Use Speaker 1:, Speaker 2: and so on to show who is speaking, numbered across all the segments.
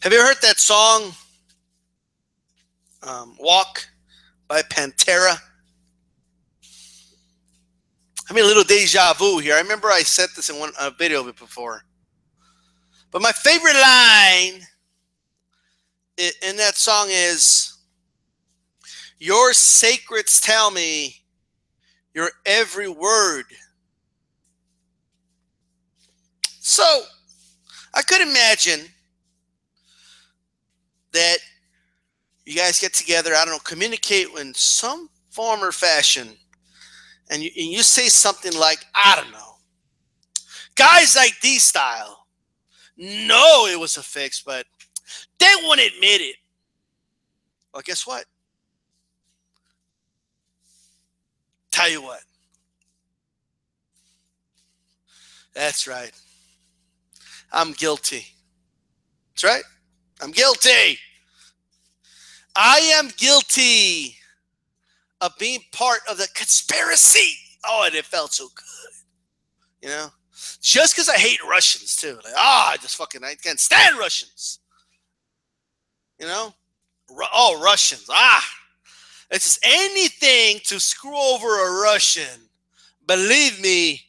Speaker 1: Have you ever heard that song, Walk by Pantera? I mean, a little deja vu here. I remember I said this in one video of it before. But my favorite line in that song is, your sacreds tell me your every word. So I could imagine that you guys get together, I don't know, communicate in some form or fashion, and you say something like, I don't know, guys like DStyle know it was a fix, but they won't admit it. Well, guess what? Tell you what. That's right. I'm guilty. That's right. I'm guilty. I am guilty of being part of the conspiracy. Oh, and it felt so good. You know? Just because I hate Russians, too. Like, I can't stand Russians. You know? Oh, Russians. It's just anything to screw over a Russian. Believe me,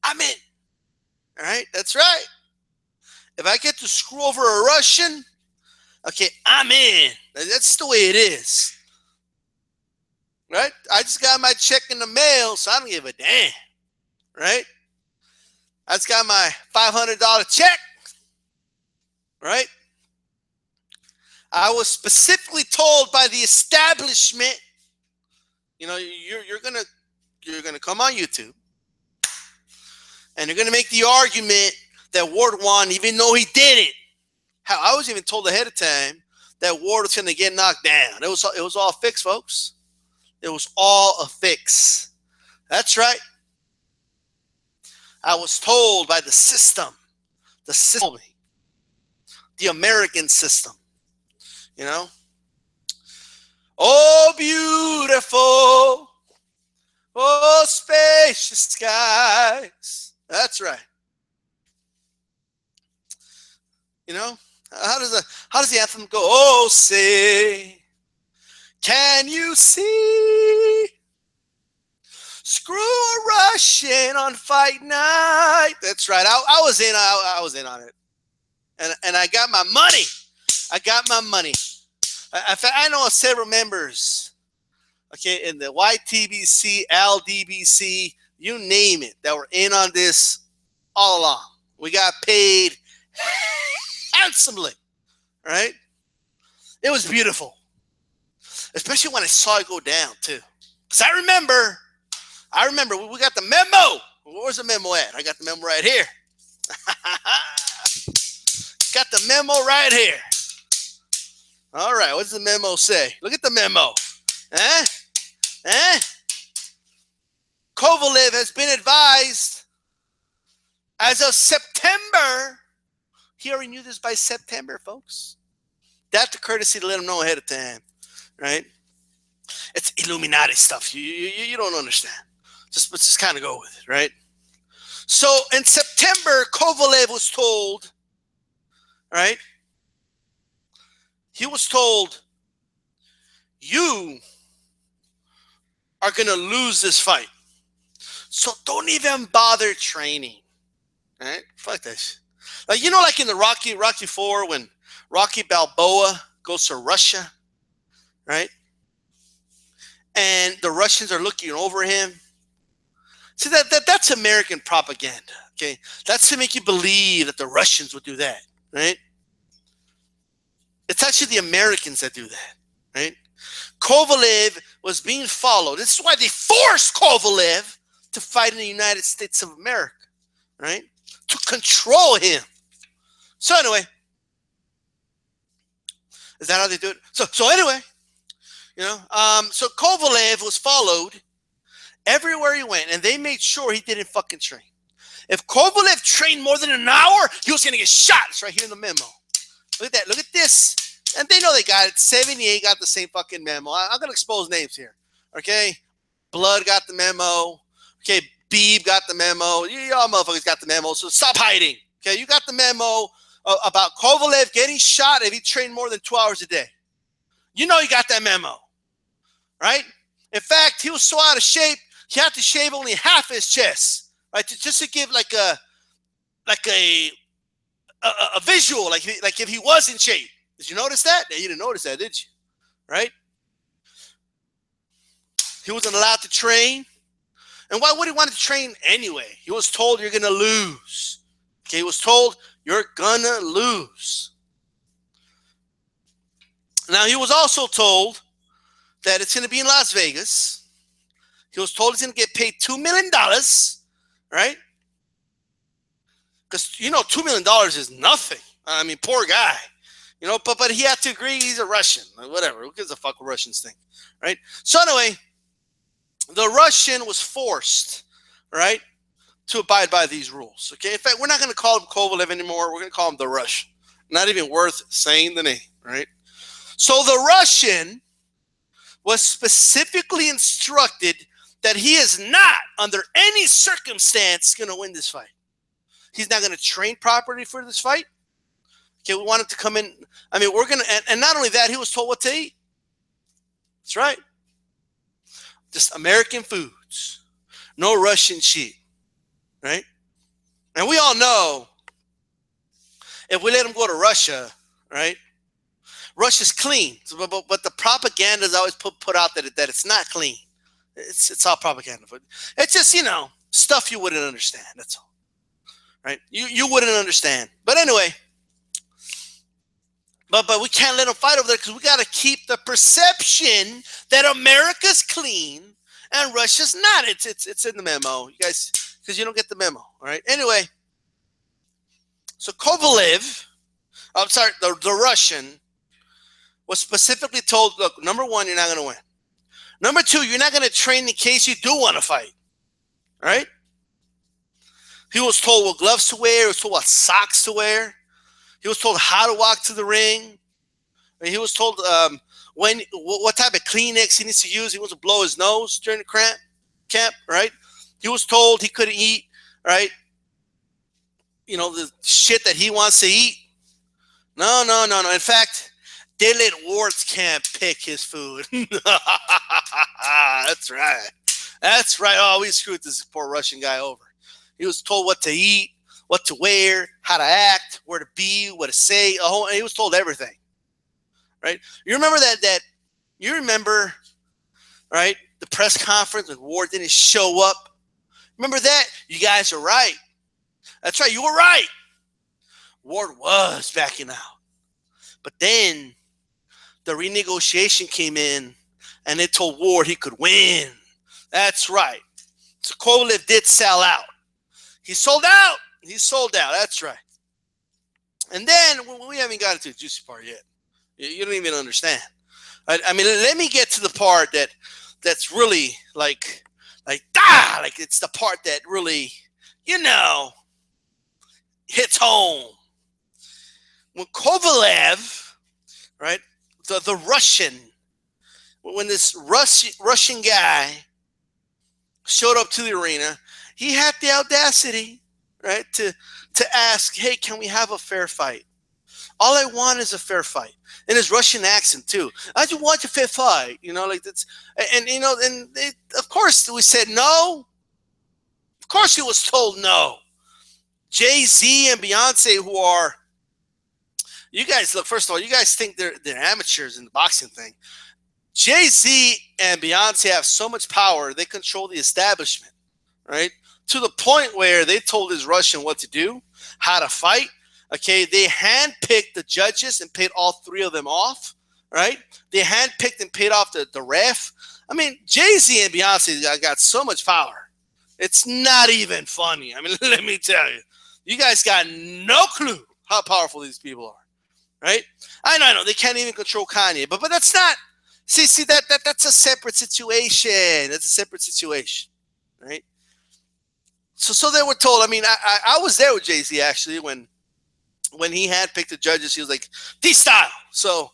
Speaker 1: I'm in. All right? That's right. If I get to screw over a Russian, okay, I'm in. That's the way it is. Right? I just got my check in the mail, so I don't give a damn. Right? I just got my $500 check. Right? I was specifically told by the establishment, you know, you're gonna come on YouTube and you're gonna make the argument that Ward won even though he didn't. How I was even told ahead of time that Ward was gonna get knocked down. It was all a fix, folks. It was all a fix. That's right. I was told by the system, the American system. You know? Oh, beautiful. Oh, spacious skies. That's right. You know? How does the anthem go? Oh, say, can you see? Screw a Russian on fight night. That's right. I was in on it. And I got my money. I got my money. I know several members, okay, in the YTBC, LDBC, you name it, that were in on this all along. We got paid handsomely, right? It was beautiful, especially when I saw it go down, too. Because I remember, we got the memo. Where's the memo at? I got the memo right here. Got the memo right here. All right, what does the memo say? Look at the memo. Kovalev has been advised as of September. He already knew this by September, folks. That's the courtesy to let him know ahead of time, right? It's Illuminati stuff. You don't understand. Just kind of go with it, right? So in September, Kovalev was told, right? He was told, you are going to lose this fight. So don't even bother training. Right? Fuck this. Like, you know, like in the Rocky IV, when Rocky Balboa goes to Russia, right? And the Russians are looking over him. See, that's American propaganda, okay? That's to make you believe that the Russians would do that, right? It's actually the Americans that do that, right? Kovalev was being followed. This is why they forced Kovalev to fight in the United States of America, right? To control him. So anyway, is that how they do it? So anyway, you know, so Kovalev was followed everywhere he went, and they made sure he didn't fucking train. If Kovalev trained more than an hour, he was going to get shot. It's right here in the memo. Look at that. Look at this. And they know they got it. 78 got the same fucking memo. I'm going to expose names here. Okay? Blood got the memo. Okay? Beeb got the memo. Y'all motherfuckers got the memo. So stop hiding. Okay? You got the memo. about Kovalev getting shot if he trained more than 2 hours a day. You know he got that memo, right? In fact, he was so out of shape, he had to shave only half his chest, right? Just to give like a visual, like if he was in shape. Did you notice that? Yeah, you didn't notice that, did you? Right? He wasn't allowed to train. And why would he want to train anyway? He was told you're going to lose. Okay, he was told you're going to lose. Now, he was also told that it's going to be in Las Vegas. He was told he's going to get paid $2 million, right? Because, you know, $2 million is nothing. I mean, poor guy. You know, but he had to agree he's a Russian. Whatever. Who gives a fuck what Russians think, right? So anyway, the Russian was forced, right, to abide by these rules. Okay. In fact, we're not going to call him Kovalev anymore. We're going to call him the Russian. Not even worth saying the name, right? So the Russian was specifically instructed that he is not, under any circumstance, going to win this fight. He's not going to train properly for this fight. Okay, we want him to come in. I mean, we're going to, and not only that, he was told what to eat. That's right. Just American foods. No Russian shit. Right? And we all know if we let him go to Russia, right? Russia's clean. But the propaganda is always put out that it's not clean. It's all propaganda. It's just, you know, stuff you wouldn't understand. That's all. Right? You wouldn't understand. But anyway, but we can't let them fight over there because we got to keep the perception that America's clean and Russia's not. It's in the memo, you guys, because you don't get the memo. All right. Anyway, so Kovalev, I'm sorry, the Russian was specifically told, look, number one, you're not going to win. Number two, you're not going to train in case you do want to fight. All right. He was told what gloves to wear. He was told what socks to wear. He was told how to walk to the ring. He was told what type of Kleenex he needs to use. He wants to blow his nose during the camp, right? He was told he couldn't eat, right? You know, the shit that he wants to eat. No. In fact, they let Ward's camp pick his food. That's right. That's right. Oh, we screwed this poor Russian guy over. He was told what to eat, what to wear, how to act, where to be, what to say. He was told everything, right? You remember that you remember, right, the press conference when Ward didn't show up? Remember that? You guys are right. That's right. You were right. Ward was backing out. But then the renegotiation came in, and it told Ward he could win. That's right. So Kovalev did sell out. He sold out. He sold out. That's right. And then we haven't got to the juicy part yet. You don't even understand. I mean, let me get to the part that's really like it's the part that really, you know, hits home. When Kovalev, right, the Russian, when this Russian guy showed up to the arena, he had the audacity, right, to ask, hey, can we have a fair fight? All I want is a fair fight. In his Russian accent, too. I just want a fair fight. You know, like that's, and you know, of course we said no. Of course he was told no. Jay-Z and Beyonce, who are, you guys, look, first of all, you guys think they're amateurs in the boxing thing. Jay-Z and Beyonce have so much power, they control the establishment, right? To the point where they told his Russian what to do, how to fight. Okay, they handpicked the judges and paid all three of them off, right? They handpicked and paid off the ref. I mean, Jay-Z and Beyonce got so much power. It's not even funny. I mean, let me tell you. You guys got no clue how powerful these people are, right? I know. They can't even control Kanye. But that's not, see, that's a separate situation. That's a separate situation, right? So they were told. I mean, I was there with Jay-Z actually when he had picked the judges. He was like, DStyle. So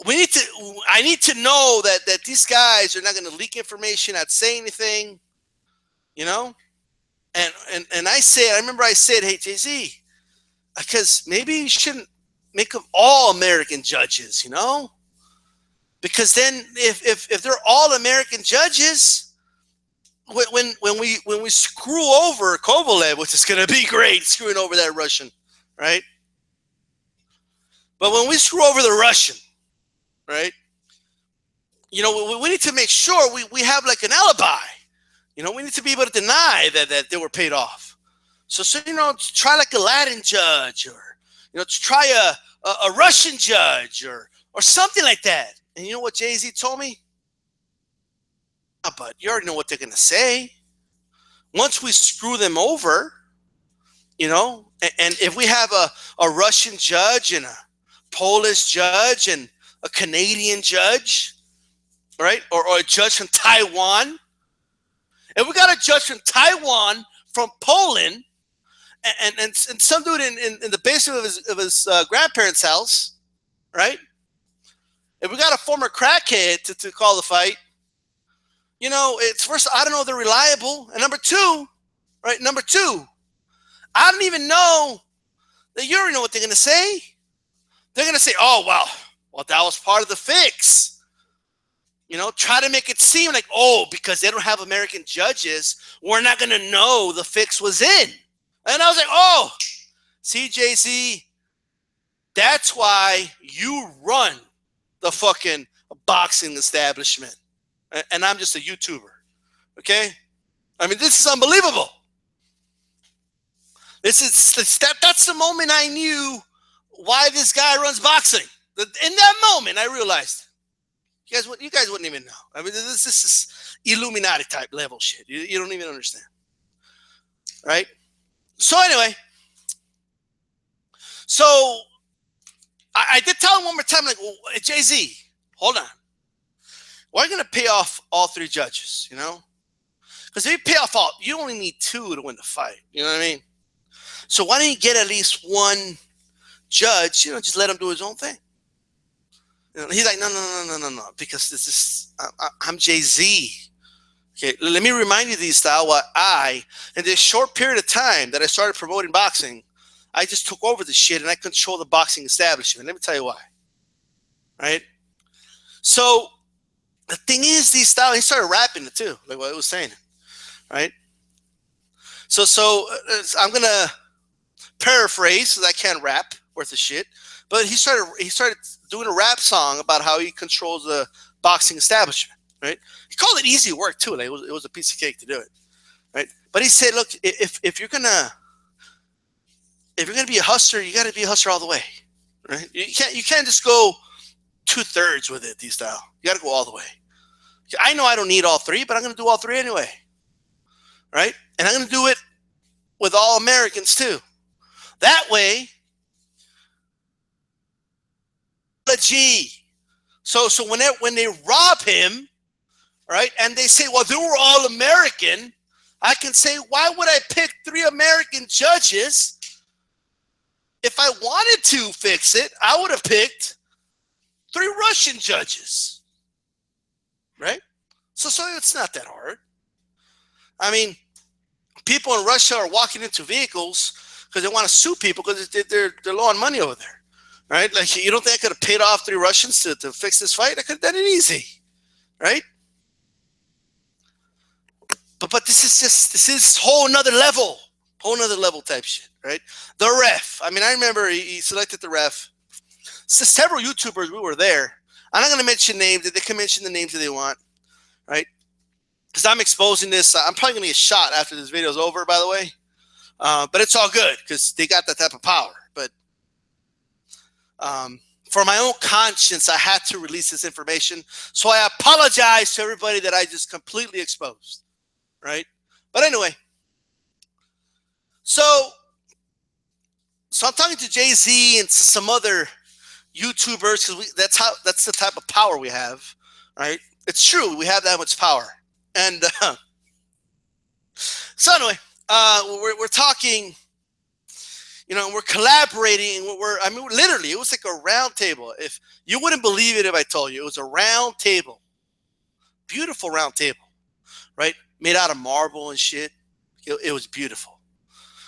Speaker 1: I need to know that these guys are not going to leak information, not say anything, you know. And I remember I said, hey Jay-Z, because maybe you shouldn't make them all American judges, you know? Because then if they're all American judges, when we screw over Kovalev, which is going to be great, screwing over that Russian, right? But when we screw over the Russian, right? You know, we need to make sure we have like an alibi. You know, we need to be able to deny that they were paid off. So you know, try like a Latin judge, or you know, try a Russian judge, or something like that. And you know what Jay-Z told me? Oh, but you already know what they're gonna say. Once we screw them over, you know, and if we have a Russian judge and a Polish judge and a Canadian judge, right, or a judge from Taiwan, if we got a judge from Taiwan, from Poland, and some dude in the basement of his grandparents' house, right? If we got a former crackhead to call the fight, you know, it's first, I don't know if they're reliable. And number two, right? Number two, I don't even know that you already know what they're going to say. They're going to say, oh, well, that was part of the fix. You know, try to make it seem like, oh, because they don't have American judges, we're not going to know the fix was in. And I was like, oh, see, Jay-Z, that's why you run the fucking boxing establishment. And I'm just a YouTuber, okay? I mean, this is unbelievable. That's the moment I knew why this guy runs boxing. In that moment, I realized, you guys wouldn't even know. I mean, this is Illuminati type level shit. You don't even understand, right? So anyway, so I did tell him one more time, like, well, Jay-Z, hold on. Why are you going to pay off all three judges, you know? Because if you pay off all, you only need two to win the fight. You know what I mean? So why don't you get at least one judge, you know, just let him do his own thing. You know, he's like, no, because this is, I'm Jay-Z. Okay, let me remind you, DStyle, what in this short period of time that I started promoting boxing, I just took over the shit and I control the boxing establishment. Let me tell you why. Right? So the thing is, DStyle, he started rapping it too, like what I was saying. Right? So I'm going to paraphrase because I can't rap worth of shit. But he started doing a rap song about how he controls the boxing establishment, right? He called it easy work too. Like it was a piece of cake to do it, right? But he said, look, if you're gonna be a hustler, you got to be a hustler all the way, right? You can't just go 2/3 with it, DStyle. You got to go all the way. I know I don't need all three, but I'm gonna do all three anyway, right? And I'm gonna do it with all Americans too. That way. So when they rob him, right, and they say, well, they were all American, I can say, why would I pick 3 American judges? If I wanted to fix it, I would have picked 3 Russian judges, right? So it's not that hard. I mean, people in Russia are walking into vehicles because they want to sue people because they're low on money over there. Right? Like, you don't think I could have paid off 3 Russians to fix this fight? I could have done it easy. Right? But this is whole nother level type shit, right? The ref. I mean, I remember he selected the ref. So several YouTubers, we were there. I'm not going to mention names. They can mention the names that they want, right? Because I'm exposing this. I'm probably going to get shot after this video is over, by the way. But it's all good because they got that type of power. But for my own conscience, I had to release this information. So I apologize to everybody that I just completely exposed, right? But anyway, so I'm talking to Jay-Z and some other YouTubers because that's the type of power we have, right? It's true, we have that much power. And so anyway, we're talking. You know, we're collaborating. I mean, literally, it was like a round table. If you wouldn't believe it if I told you, it was a round table, beautiful round table, right? Made out of marble and shit. It was beautiful.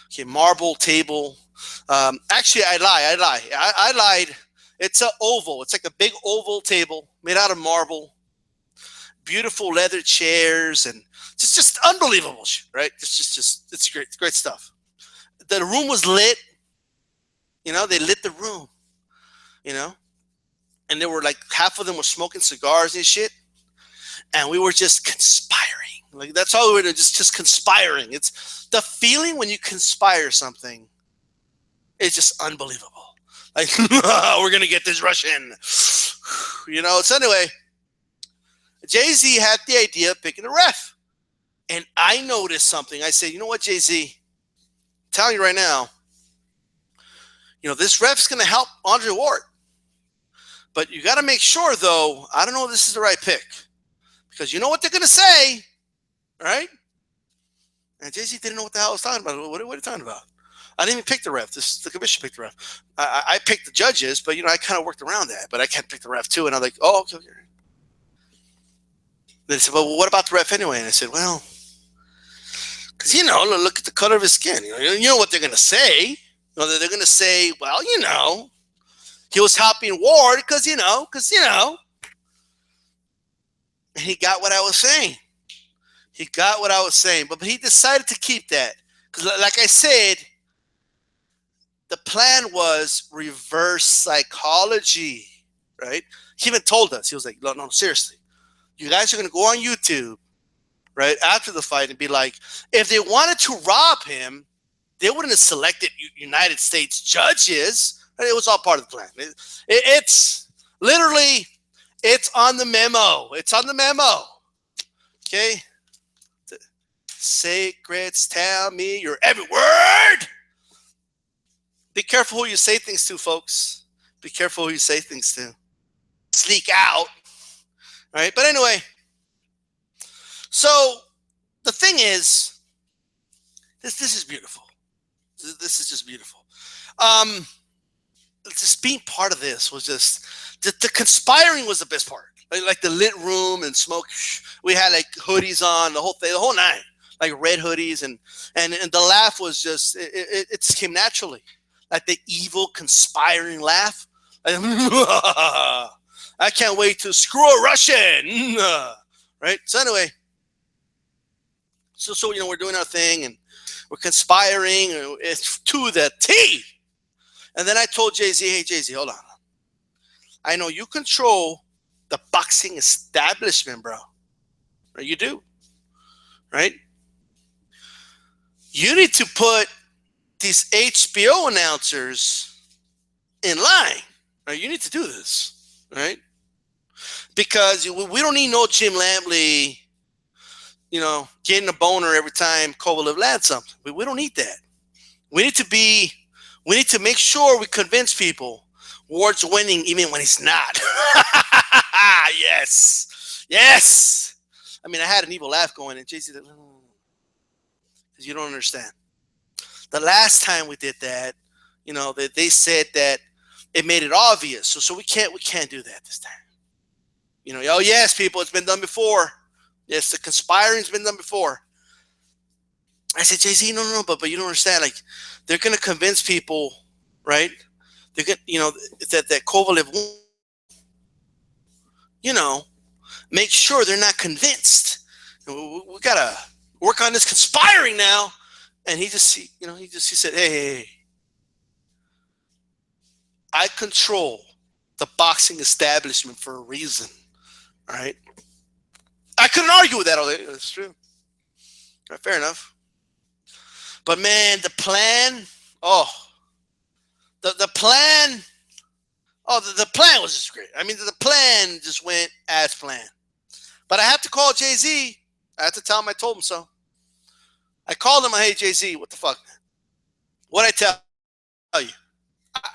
Speaker 1: Okay, marble table. Actually, I lie. I lied. It's an oval. It's like a big oval table made out of marble. Beautiful leather chairs and just unbelievable shit, right? Just it's great. It's great stuff. The room was lit. You know, they lit the room. You know, and there were like half of them were smoking cigars and shit, and we were just conspiring. Like that's all we were doing, just conspiring. It's the feeling when you conspire something. It's just unbelievable. Like we're gonna get this Russian, you know. So anyway, Jay-Z had the idea of picking a ref, and I noticed something. I said, you know what, Jay-Z, I'm telling you right now, you know this ref's gonna help Andre Ward. But you got to make sure, though, I don't know if this is the right pick. Because you know what they're going to say, right? And Jay-Z didn't know what the hell I was talking about. What are you talking about? I didn't even pick the ref. The commission picked the ref. I picked the judges, but, you know, I kind of worked around that. But I can't pick the ref, too. And I'm like, oh, okay. They said, well, what about the ref anyway? And I said, well, because, you know, look at the color of his skin. You know what they're going to say. You know, they're going to say, well, you know, he was helping Ward because, you know, and he got what I was saying. He got what I was saying, but he decided to keep that. Because like I said, the plan was reverse psychology, right? He even told us, he was like, no, seriously. You guys are going to go on YouTube, right, after the fight and be like, if they wanted to rob him, they wouldn't have selected United States judges. It was all part of the plan. It's literally, it's on the memo. It's on the memo. Okay? The sacreds tell me your every word. Be careful who you say things to, folks. Be careful who you say things to. Sneak out. All right? But anyway, so the thing is, this is beautiful. This is just beautiful. Just being part of this was just the conspiring was the best part. Like the lit room and smoke. We had like hoodies on, the whole thing, the whole night, like red hoodies, and the laugh was just it just came naturally, like the evil conspiring laugh. Like, I can't wait to screw a Russian, right? So anyway, so you know we're doing our thing and we're conspiring. It's to the T. And then I told Jay-Z, hey, Jay-Z, hold on. I know you control the boxing establishment, bro. You do, right? You need to put these HBO announcers in line. Right? You need to do this, right? Because we don't need no Jim Lampley, you know, getting a boner every time Kovalev lands something. We don't need that. We need to make sure we convince people Ward's winning even when he's not. Yes. Yes. I mean, I had an evil laugh going, and Jay-Z said, because you don't understand. The last time we did that, you know, they said that it made it obvious. So we can't do that this time. You know, oh, yes, people, it's been done before. Yes, the conspiring's been done before. I said, Jay-Z, no, but you don't understand. Like, they're going to convince people, right? They're going to, you know, that Kovalev, you know, make sure they're not convinced. We got to work on this conspiring now. And he said, hey, I control the boxing establishment for a reason. All right. I couldn't argue with that all day. That's true. Right, fair enough. But man, the plan, the plan was just great. I mean, the plan just went as planned. But I have to call Jay-Z. I have to tell him I told him so. I called him, hey, Jay-Z, what the fuck? What'd I tell you?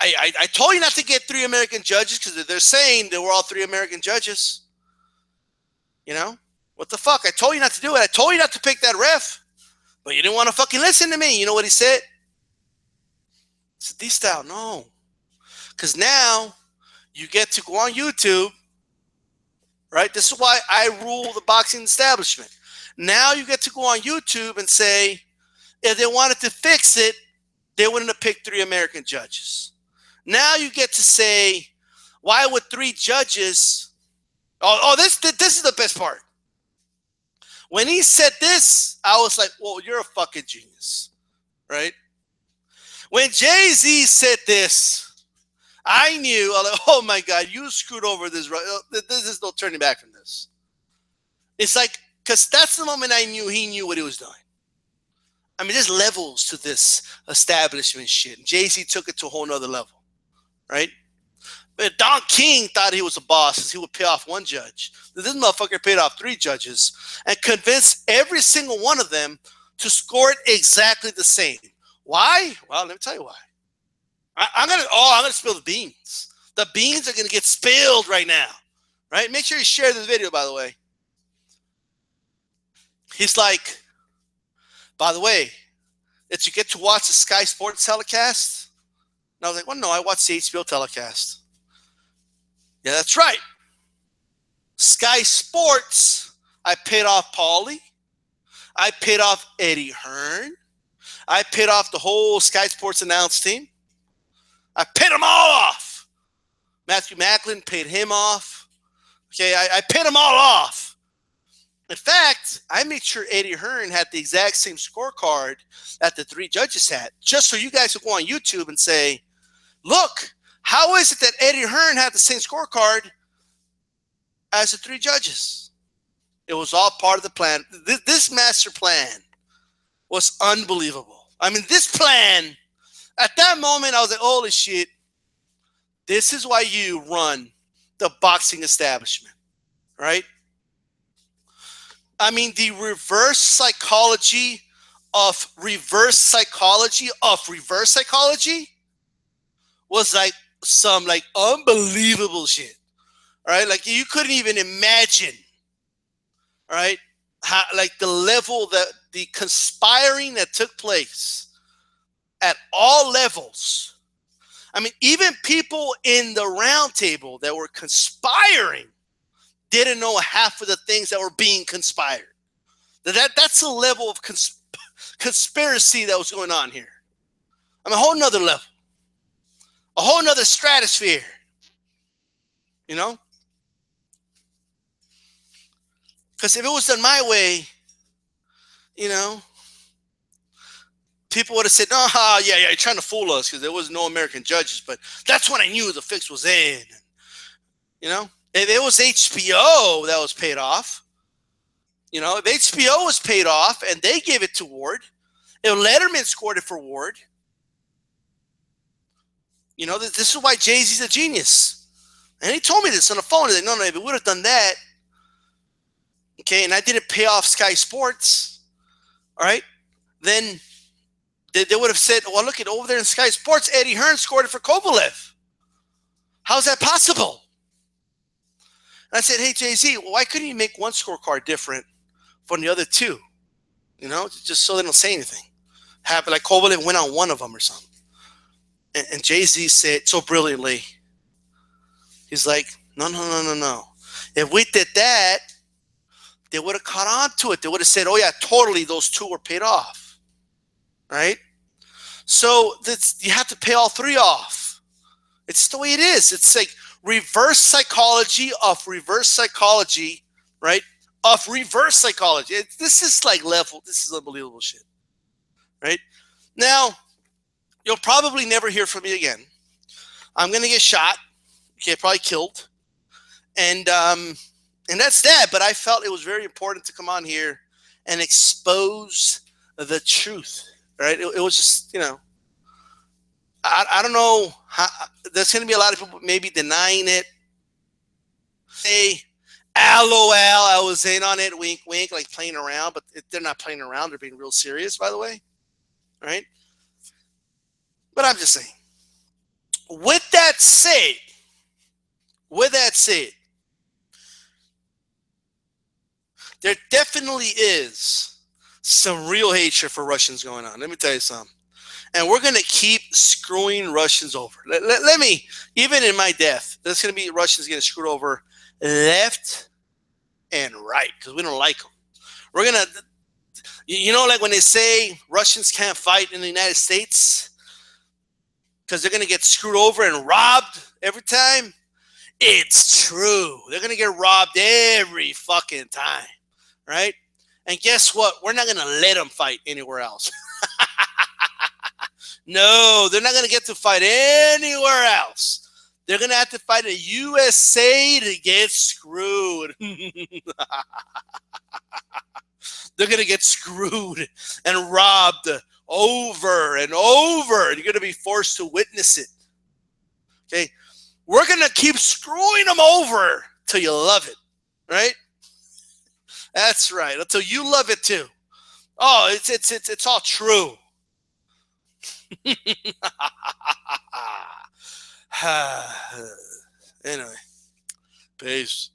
Speaker 1: I told you not to get 3 American judges because they're saying they were all 3 American judges. You know? What the fuck? I told you not to do it. I told you not to pick that ref. But you didn't want to fucking listen to me. You know what he said? He said, D-Style, no. Because now you get to go on YouTube, right? This is why I rule the boxing establishment. Now you get to go on YouTube and say, if they wanted to fix it, they wouldn't have picked 3 American judges. Now you get to say, why would 3 judges? This is the best part. When he said this, I was like, "Well, you're a fucking genius," right? When Jay-Z said this, I knew, I was like, "Oh my God, you screwed over this. There's no turning back from this." It's like, because that's the moment I knew he knew what he was doing. I mean, there's levels to this establishment shit. Jay-Z took it to a whole nother level, right? But Don King thought he was a boss since he would pay off 1 judge. This motherfucker paid off 3 judges and convinced every single one of them to score it exactly the same. Why? Well, let me tell you why. I'm gonna spill the beans. The beans are gonna get spilled right now, right? Make sure you share this video, by the way. He's like, by the way, did you get to watch the Sky Sports telecast? And I was like, well, no, I watched the HBO telecast. Yeah, that's right. Sky Sports, I paid off Paulie. I paid off Eddie Hearn. I paid off the whole Sky Sports announce team. I paid them all off. Matthew Macklin paid him off. Okay, I paid them all off. In fact, I made sure Eddie Hearn had the exact same scorecard that the 3 judges had, just so you guys could go on YouTube and say, look, how is it that Eddie Hearn had the same scorecard as the 3 judges? It was all part of the plan. This master plan was unbelievable. I mean, this plan, at that moment, I was like, holy shit, this is why you run the boxing establishment, right? I mean, the reverse psychology of reverse psychology was like some like unbelievable shit. All right, like you couldn't even imagine, all right, how like the level that the conspiring that took place at all levels. I mean, even people in the round table that were conspiring didn't know half of the things that were being conspired. That's a level of conspiracy that was going on here. I mean, a whole nother level, a whole nother stratosphere, you know? Because if it was done my way, you know, people would have said, "Oh, yeah, you're trying to fool us," because there was no American judges. But that's when I knew the fix was in. You know, if it was HBO that was paid off, you know, if HBO was paid off and they gave it to Ward, if Letterman scored it for Ward, you know, this is why Jay-Z's a genius. And he told me this on the phone. He's like, no, if we would have done that, okay, and I didn't pay off Sky Sports, all right, then they would have said, well, look at over there in Sky Sports, Eddie Hearn scored it for Kovalev. How's that possible? And I said, hey, Jay-Z, well, why couldn't you make one scorecard different from the other 2? You know, just so they don't say anything. Have like Kovalev went on one of them or something. And Jay-Z said so brilliantly, he's like, no. If we did that, they would have caught on to it. They would have said, oh, yeah, totally, those 2 were paid off, right? So you have to pay all 3 off. It's the way it is. It's like reverse psychology of reverse psychology, right, of reverse psychology. This is like level. This is unbelievable shit, right? Now, you'll probably never hear from me again. I'm going to get shot, okay, probably killed, and that's that. But I felt it was very important to come on here and expose the truth, right? It was just, you know, I don't know how, there's going to be a lot of people maybe denying it. Say, LOL, I was in on it, wink, wink, like playing around, but they're not playing around. They're being real serious, by the way, right? But I'm just saying, with that said, there definitely is some real hatred for Russians going on. Let me tell you something. And we're going to keep screwing Russians over. Let me, even in my death, there's going to be Russians getting screwed over left and right because we don't like them. We're going to, you know, like when they say Russians can't fight in the United States, because they're going to get screwed over and robbed every time. It's true. They're going to get robbed every fucking time, right? And guess what? We're not going to let them fight anywhere else. No, they're not going to get to fight anywhere else. They're going to have to fight in USA to get screwed. They're going to get screwed and robbed over and over. You're going to be forced to witness it. Okay? We're going to keep screwing them over till you love it, right? That's right. Until you love it too. Oh, it's all true. Anyway, peace.